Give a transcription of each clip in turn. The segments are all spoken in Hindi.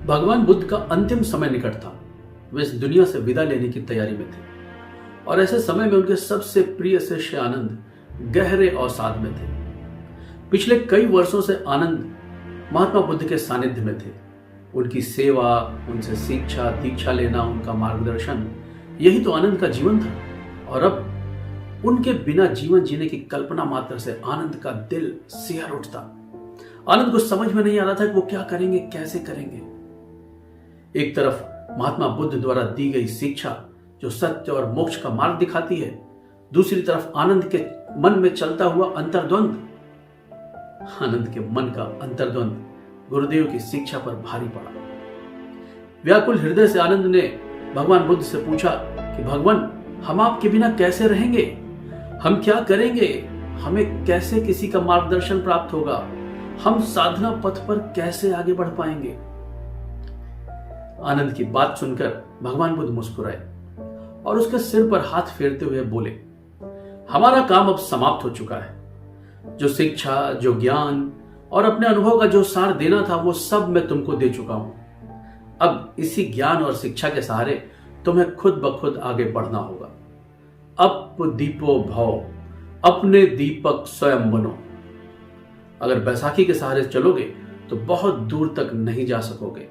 भगवान बुद्ध का अंतिम समय निकट था। वे इस दुनिया से विदा लेने की तैयारी में थे और ऐसे समय में उनके सबसे प्रिय शिष्य आनंद गहरे अवसाद में थे। पिछले कई वर्षों से आनंद महात्मा बुद्ध के सानिध्य में थे। उनकी सेवा, उनसे शिक्षा दीक्षा लेना, उनका मार्गदर्शन, यही तो आनंद का जीवन था। और अब उनके बिना जीवन जीने की कल्पना मात्र से आनंद का दिल सिहर उठता। आनंद को समझ में नहीं आ रहा था कि वो क्या करेंगे, कैसे करेंगे। एक तरफ महात्मा बुद्ध द्वारा दी गई शिक्षा जो सत्य और मोक्ष का मार्ग दिखाती है, दूसरी तरफ आनंद के मन में चलता हुआ अंतर्द्वंद। आनंद के मन का अंतर्द्वंद गुरुदेव की शिक्षा पर भारी पड़ा। व्याकुल हृदय से आनंद ने भगवान बुद्ध से पूछा कि भगवान, हम आपके बिना कैसे रहेंगे? हम क्या करेंगे? हमें कैसे किसी का मार्गदर्शन प्राप्त होगा? हम साधना पथ पर कैसे आगे बढ़ पाएंगे? आनंद की बात सुनकर भगवान बुद्ध मुस्कुराए और उसके सिर पर हाथ फेरते हुए बोले, हमारा काम अब समाप्त हो चुका है। जो शिक्षा, जो ज्ञान और अपने अनुभव का जो सार देना था, वो सब मैं तुमको दे चुका हूं। अब इसी ज्ञान और शिक्षा के सहारे तुम्हें खुद ब खुद आगे बढ़ना होगा। अप दीपो भव, अपने दीपक स्वयं बनो। अगर बैसाखी के सहारे चलोगे तो बहुत दूर तक नहीं जा सकोगे।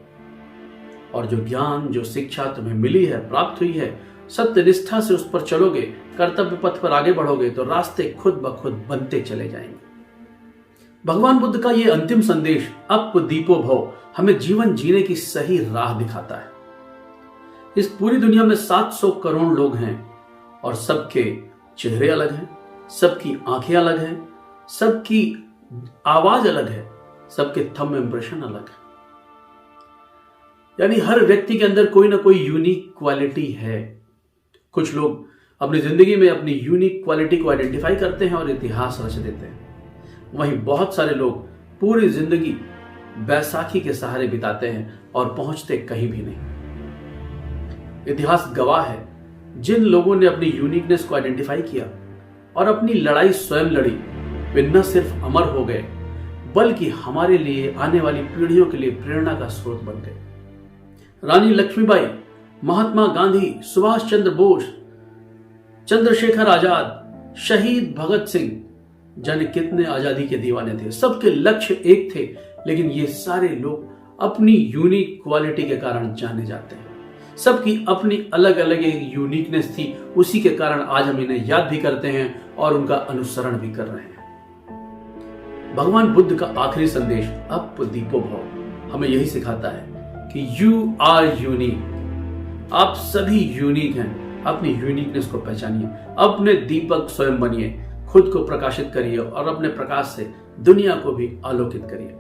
और जो ज्ञान, जो शिक्षा तुम्हें मिली है, प्राप्त हुई है, सत्य निष्ठा से उस पर चलोगे, कर्तव्य पथ पर आगे बढ़ोगे तो रास्ते खुद ब खुद बनते चले जाएंगे। भगवान बुद्ध का यह अंतिम संदेश, अप दीपो भव, हमें जीवन जीने की सही राह दिखाता है। इस पूरी दुनिया में 700 करोड़ लोग हैं और सबके चेहरे अलग हैं, सबकी आंखें अलग हैं, सबकी आवाज अलग है, सबके थंब इंप्रेशन अलग है। यानी हर व्यक्ति के अंदर कोई ना कोई यूनिक क्वालिटी है। कुछ लोग अपनी जिंदगी में अपनी यूनिक क्वालिटी को आइडेंटिफाई करते हैं और इतिहास रच देते हैं। वहीं बहुत सारे लोग पूरी जिंदगी बैसाखी के सहारे बिताते हैं और पहुंचते कहीं भी नहीं। इतिहास गवाह है, जिन लोगों ने अपनी यूनिकनेस को आइडेंटिफाई किया और अपनी लड़ाई स्वयं लड़ी, वे न सिर्फ अमर हो गए बल्कि हमारे लिए, आने वाली पीढ़ियों के लिए प्रेरणा का स्रोत बन गए। रानी लक्ष्मीबाई, महात्मा गांधी, सुभाष चंद्र बोस, चंद्रशेखर आजाद, शहीद भगत सिंह, जाने कितने आजादी के दीवाने थे। सबके लक्ष्य एक थे, लेकिन ये सारे लोग अपनी यूनिक क्वालिटी के कारण जाने जाते हैं। सबकी अपनी अलग अलग एक यूनिकनेस थी, उसी के कारण आज हम इन्हें याद भी करते हैं और उनका अनुसरण भी कर रहे हैं। भगवान बुद्ध का आखिरी संदेश, अप दीपो भव, हमें यही सिखाता है कि यू आर यूनिक। आप सभी यूनिक हैं। अपनी यूनिकनेस को पहचानिए, अपने दीपक स्वयं बनिए, खुद को प्रकाशित करिए और अपने प्रकाश से दुनिया को भी आलोकित करिए।